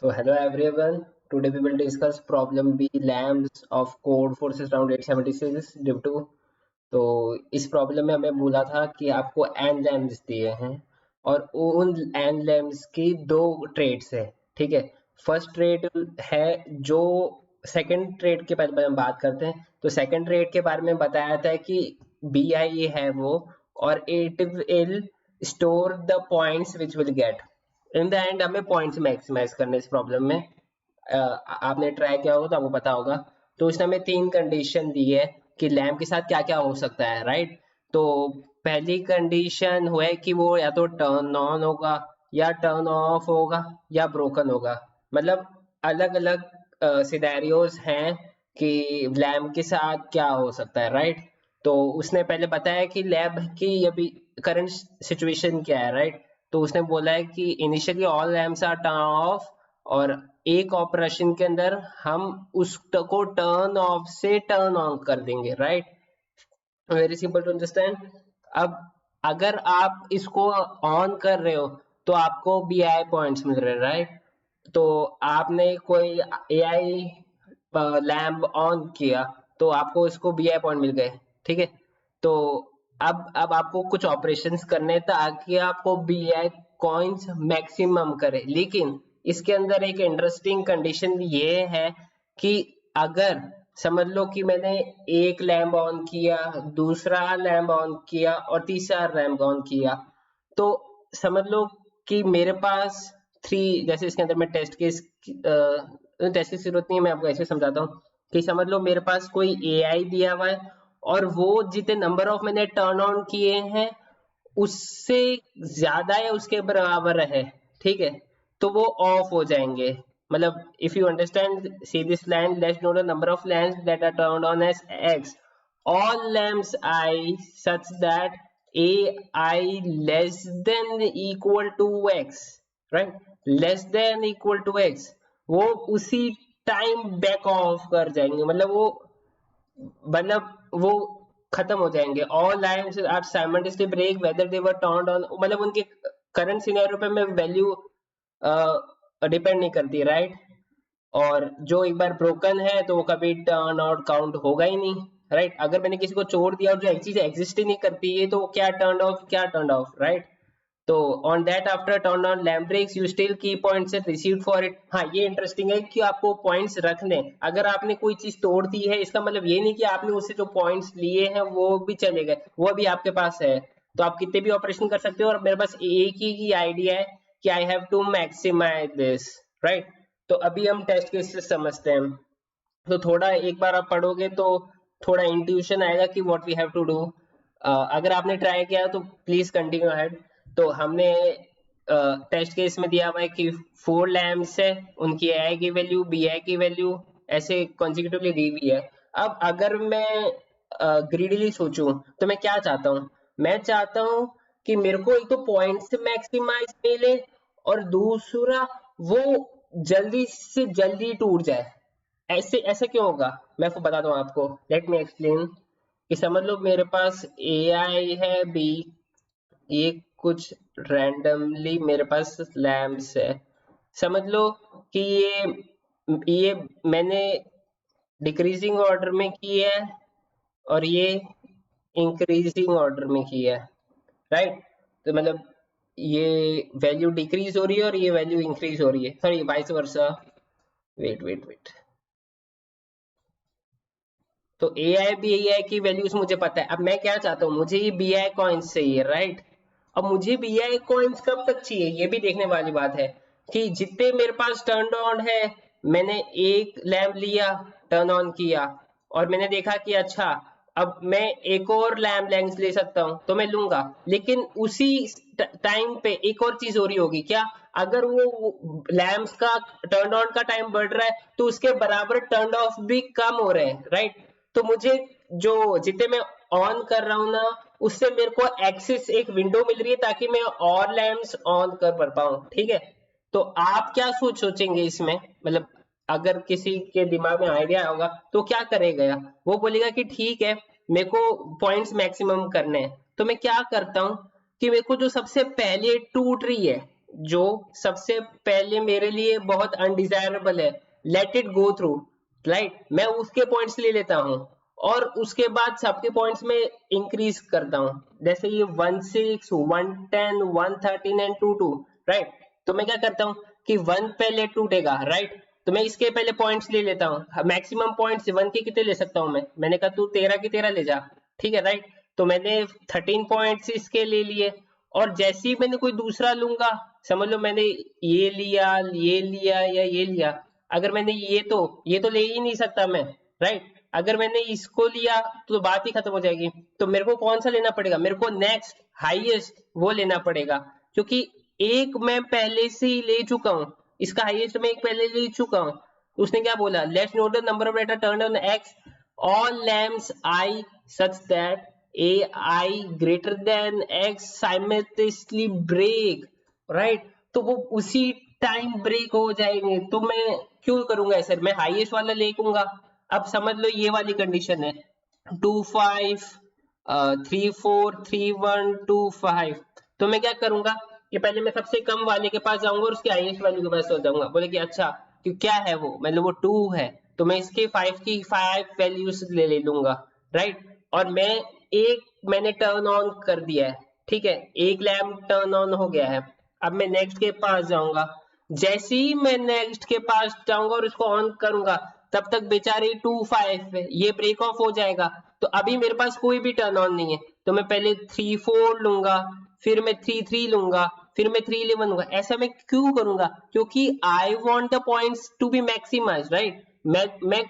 So hello everyone. Today we will discuss problem B lamps of code forces around 876 div 2. तो इस problem में हमें बोला था कि आपको n लैम्प्स दिए हैं और उन n लैम्प्स की दो ट्रेड्स है। ठीक है, फर्स्ट ट्रेड है जो सेकंड ट्रेड के बारे में हम बात करते हैं। तो सेकंड ट्रेड के बारे में बताया था कि BI है वो, और it will store the points which will get in the end. हमें पॉइंट्स मैक्सिमाइज करने इस प्रॉब्लम में। आपने ट्राई किया होगा तो आपको पता होगा। तो उसने हमें तीन कंडीशन दी है कि लैम्प के साथ क्या क्या हो सकता है, राइट। तो पहली कंडीशन हुआ है कि वो या तो टर्न ऑन होगा या टर्न ऑफ होगा या ब्रोकन होगा। मतलब अलग अलग सिनेरियोज हैं कि लैम्प के साथ क्या हो सकता है, राइट। तो उसने पहले बताया कि लैब की अभी करंट सिचुएशन क्या है, राइट। तो उसने बोला है कि initially all lamps are turn off, और एक ऑपरेशन के अंदर हम उसको टर्न ऑफ से टर्न ऑन कर देंगे, right. Very simple to understand. अब अगर आप इसको ऑन कर रहे हो तो आपको BI पॉइंट्स मिल रहे हैं, राइट। तो आपने कोई AI लैम्प ऑन किया तो आपको इसको BI पॉइंट मिल गए, ठीक है। तो अब आपको कुछ ऑपरेशंस करने ताकि आपको BI कॉइन्स मैक्सिमम करे। लेकिन इसके अंदर एक इंटरेस्टिंग कंडीशन ये है कि अगर समझ लो कि मैंने एक लैम्प ऑन किया, दूसरा लैम्प ऑन किया और तीसरा लैम्प ऑन किया, तो समझ लो कि मेरे पास थ्री, जैसे इसके अंदर मैं टेस्ट केस टेस्ट की जरूरत नहीं है, मैं आपको ऐसे समझाता हूँ कि समझ लो मेरे पास कोई AI दिया हुआ है और वो जितने नंबर ऑफ मैंने टर्न ऑन किए हैं उससे ज्यादा या उसके बराबर है, ठीक है। तो वो ऑफ हो जाएंगे। मतलब if you understand, see this line, let's know the number of lamps that are turned on as x, all lamps I such that AI less than equal to x, right, less than equal to x, वो उसी time back of कर जाएंगे। मतलब वो खत्म हो जाएंगे। All lines are simultaneously break whether they were turned on, मतलब उनके करंट सिनेरियो पे मैं वैल्यू डिपेंड नहीं करती, राइट। और जो एक बार ब्रोकन है तो वो कभी टर्न आउट काउंट होगा ही नहीं, राइट। अगर मैंने किसी को छोड़ दिया और जो एक चीज एग्जिस्ट ही नहीं करती है तो क्या टर्न ऑफ, क्या टर्न ऑफ, राइट। तो on that after turn on lamp breaks you still key points received for it. हाँ, ये इंटरेस्टिंग है कि आपको पॉइंट्स रखने। अगर आपने कोई चीज तोड़ दी है इसका मतलब ये नहीं कि आपने उससे जो पॉइंट्स लिए हैं वो भी चले गए, वो भी आपके पास है। तो आप कितने भी ऑपरेशन कर सकते हो, और मेरे पास एक ही आइडिया है कि I have to maximise this, right. तो अभी हम टेस्ट केस से समझते हैं। तो थोड़ा एक बार आप पढ़ोगे तो थोड़ा इंट्यूशन आएगा कि what we have to do. अगर आपने ट्राई किया तो प्लीज कंटिन्यू अहेड। तो हमने टेस्ट केस में दिया हुआ है कि फोर लैम्प्स है, उनकी AI की वैल्यू, BI की वैल्यू ऐसे कॉन्जिक्यूटिवली दी हुई है। अब अगर मैं ग्रीडीली सोचूं तो मैं क्या चाहता हूँ, मैं चाहता हूँ कि मेरे को एक तो पॉइंट्स मैक्सिमाइज मिले और दूसरा वो जल्दी से जल्दी टूट जाए। ऐसे ऐसा क्यों होगा, मैं बताता हूँ आपको। Let me explain. कि समझ लो मेरे पास AI है B, ये कुछ रैंडमली मेरे पास लैम्प्स है। समझ लो कि ये मैंने डिक्रीजिंग ऑर्डर में की है और ये इंक्रीजिंग ऑर्डर में की है, राइट। तो मतलब ये वैल्यू डिक्रीज हो रही है और ये वैल्यू इंक्रीज हो रही है, sorry vice versa. Wait wait wait. तो AI की वैल्यूज मुझे पता है। अब मैं क्या चाहता हूँ, मुझे ये BI कॉइन्स चाहिए, राइट। अब मुझे BI कॉइन्स कब तक चाहिए ये भी देखने वाली बात है कि जितने मेरे पास टर्न ऑन है, मैंने एक लैम्प लिया, टर्न ऑन किया और मैंने देखा कि अच्छा अब मैं एक और लैम्प लेंस ले सकता हूँ तो मैं लूंगा। लेकिन उसी टाइम पे एक और चीज हो रही होगी क्या, अगर वो लैम्प्स का टर्न ऑन का टाइम बढ़ रहा है तो उसके बराबर टर्न ऑफ भी कम हो रहे हैं, राइट। तो मुझे जो जितने मैं ऑन कर रहा हूँ ना, उससे मेरे को एक्सेस एक विंडो मिल रही है ताकि मैं और लैम्प्स ऑन कर पाऊँ, ठीक है। तो आप क्या सोचेंगे इसमें, मतलब अगर किसी के दिमाग में आइडिया होगा तो क्या करेगा, वो बोलेगा कि ठीक है मेरे को पॉइंट्स मैक्सिमम करने हैं, तो मैं क्या करता हूँ कि मेरे को जो सबसे पहले टूट रही है जो सबसे पहले मेरे लिए बहुत अनडिजायरेबल है, let it go through, right, मैं उसके पॉइंट्स ले लेता हूँ और उसके बाद सबके पॉइंट्स में इंक्रीज करता हूँ, जैसे ये 16, 110, 113 एंड 22, राइट। तो मैं क्या करता हूँ कि 1 पहले टूटेगा, राइट, तो मैं इसके पहले पॉइंट्स ले लेता हूँ, मैक्सिमम पॉइंट्स 1 के कितने ले सकता हूँ मैंने कहा तू 13 की 13 ले जा, ठीक है, राइट। तो मैंने 13 पॉइंट्स इसके ले लिए, और जैसे ही मैंने कोई दूसरा लूंगा, समझ लो मैंने ये लिया, ये लिया या ये लिया, अगर मैंने ये तो ले ही नहीं सकता मैं, राइट, अगर मैंने इसको लिया तो बात ही खत्म हो जाएगी। तो मेरे को कौन सा लेना पड़ेगा, मेरे को नेक्स्ट हाईएस्ट वो लेना पड़ेगा, क्योंकि एक मैं पहले से ही ले चुका हूँ, इसका हाईएस्ट मैं एक पहले ले चुका हूँ। उसने क्या बोला, let's note the number of data turn on x all lambs I such that ai greater than x simultaneously break, right, तो वो उसी टाइम ब्रेक हो जाएंगे। तो मैं क्यों करूंगा ऐसा, मैं हाईएस्ट वाला लेऊंगा। अब समझ लो ये वाली कंडीशन है 2 5 3 4 3 1 2 5, तो मैं क्या करूंगा कि पहले मैं सबसे कम वाले के पास जाऊंगा और उसके हाईएस्ट वैल्यू के पास जाऊंगा, बोले कि अच्छा कि क्या है वो, मतलब वो 2 है, तो मैं इसके 5 की 5 वैल्यूज ले लूंगा, राइट। और मैंने टर्न ऑन कर दिया है, ठीक है, एक लैम्प टर्न ऑन हो गया है। अब मैं नेक्स्ट के पास जाऊंगा, जैसे ही मैं नेक्स्ट के पास जाऊंगा और इसको ऑन करूंगा, तब तक बेचारे 2 5 ये ब्रेक ऑफ हो जाएगा। तो अभी मेरे पास कोई भी टर्न ऑन नहीं है, तो मैं पहले 3 4 लूंगा, फिर मैं 3 3 लूंगा, फिर मैं 3 11 लूंगा। ऐसा मैं क्यों करूंगा, क्योंकि I want the points to be maximise, right. मैं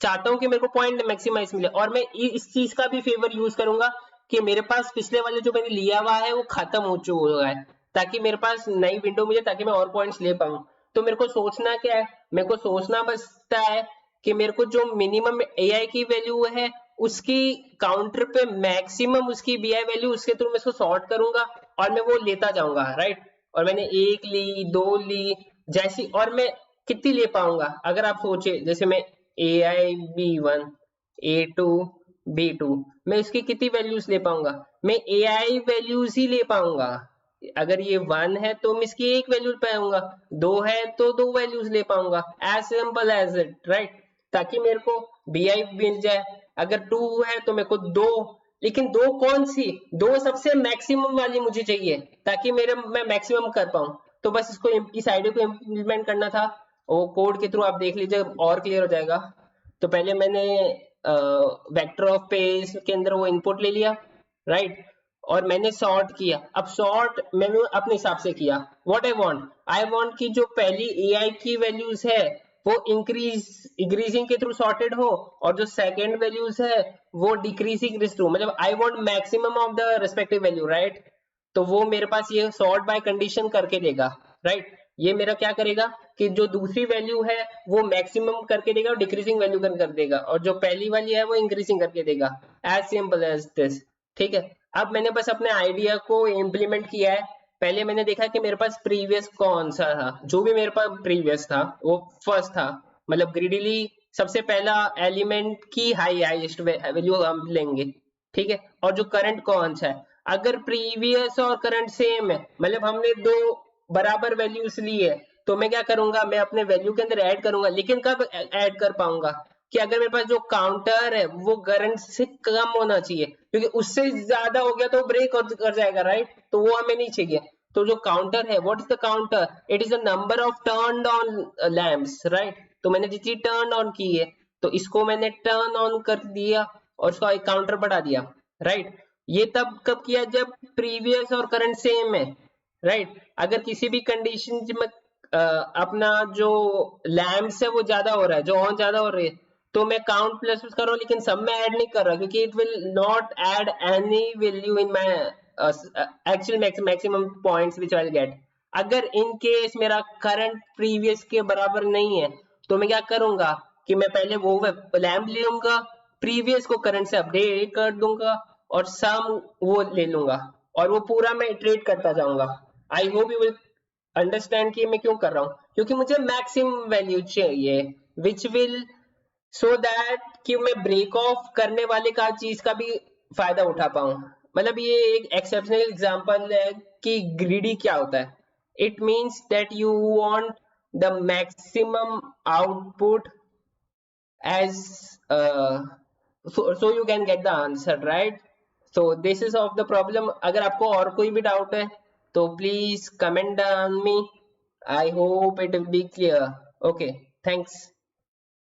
चाहता हूं कि मेरे को पॉइंट मैक्सिमाइज मिले, और मैं इस चीज का भी फेवर यूज करूंगा कि मेरे पास पिछले वाले जो मैंने लिया हुआ है वो खत्म हो चुका है, ताकि मेरे पास नई विंडो मिले, ताकि मैं और पॉइंट्स ले पाऊं। तो मेरे को सोचना क्या है, मेरे को सोचना बसता है कि मेरे को जो मिनिमम एआई की वैल्यू है उसकी काउंटर पे मैक्सिमम उसकी बीआई वैल्यू, उसके थ्रू मैं इसको सॉर्ट करूंगा और मैं वो लेता जाऊंगा, राइट। और मैंने एक ली, दो ली, जैसी, और मैं कितनी ले पाऊंगा, अगर आप सोचे जैसे मैं AI B1 A2 B2, मैं इसकी कितनी वैल्यूज ले पाऊंगा, मैं AI वैल्यूज ही ले पाऊंगा। अगर ये 1 है तो मैं इसकी एक वैल्यू पाऊंगा, 2 है तो 2 वैल्यूज ले पाऊंगा, as simple as it, right. ताकि मेरे को BI मिल जाए। अगर 2 है तो मेरे को 2, लेकिन 2 कौन सी, 2 सबसे मैक्सिमम वाली मुझे चाहिए, ताकि मैं मैक्सिमम कर पाऊं। तो बस इसको इस आइडिया को इम्प्लीमेंट करना था, वो कोड के थ्रू आप देख लीजिए और क्लियर हो जाएगा। तो पहले मैंने वेक्टर ऑफ पेज के अंदर वो इनपुट ले लिया, राइट, और मैंने सॉर्ट किया। अब सॉर्ट मैंने अपने हिसाब से किया, व्हाट आई वांट की जो पहली एआई की वैल्यूज है वो इंक्रीजिंग के थ्रू सॉर्टेड हो, और जो सेकंड वैल्यूज है वो डिक्रीजिंग के थ्रू, मतलब I want maximum of the respective value, right. तो वो मेरे पास ये सॉर्ट बाय कंडीशन करके देगा, राइट। ये मेरा क्या करेगा कि जो दूसरी वैल्यू है वो मैक्सिमम करके देगा और डिक्रीजिंग वैल्यू कर देगा, और जो पहली वाली है वो इंक्रीजिंग करके देगा, एज सिंपल एज दिस, ठीक है। अब मैंने बस अपने आइडिया को इम्प्लीमेंट किया है। पहले मैंने देखा कि मेरे पास प्रीवियस कौन सा था, जो भी मेरे पास प्रीवियस था वो फर्स्ट था, मतलब ग्रीडीली सबसे पहला एलिमेंट की हाईएस्ट वैल्यू हम लेंगे, ठीक है। और जो करंट कौन सा है, अगर प्रीवियस और करंट सेम है, मतलब हमने दो बराबर वैल्यूज ली है, तो मैं क्या करूंगा, मैं अपने वैल्यू के अंदर ऐड करूंगा, लेकिन कब ऐड कर पाऊंगा कि अगर मेरे पास जो काउंटर है वो करंट से कम होना चाहिए, क्योंकि उससे ज्यादा हो गया तो ब्रेक कर जाएगा, राइट, तो वो हमें नहीं चाहिए। तो जो काउंटर है, what is the counter, it is the number of turn on lamps, right. तो मैंने जितनी टर्न ऑन की है तो इसको मैंने टर्न ऑन कर दिया और उसका एक काउंटर बढ़ा दिया, राइट। ये तब कब किया, जब प्रीवियस और करंट सेम है, राइट। अगर किसी भी कंडीशन में अपना जो लैम्प्स है वो ज्यादा हो रहा है, जो ऑन ज्यादा हो रही है, तो मैं काउंट प्लस कर रहा हूँ, लेकिन सब में ऐड नहीं कर रहा, क्योंकि it will not add any value in my actual maximum points which I will get. अगर इन केस मेरा करंट प्रीवियस के बराबर नहीं है, तो मैं क्या करूंगा कि मैं पहले वो लैम्प ले लूंगा, प्रीवियस को करंट से अपडेट कर दूंगा और सम वो ले लूंगा, और वो पूरा मैं इटरेट करता जाऊंगा। I hope you will understand कि मैं क्यों कर रहा हूँ, क्योंकि मुझे मैक्सिमम वैल्यू चाहिए विच विल सो दैट कि मैं ब्रेक ऑफ करने वाले का चीज का भी फायदा उठा पाऊं। मतलब ये एक एक्सेप्शनल एग्जांपल है कि ग्रीडी क्या होता है। it means that you want the maximum output as so you can get the answer, right? So this is of the problem. अगर आपको और कोई भी doubt है तो please comment on me. I hope it will be clear. Okay, thanks.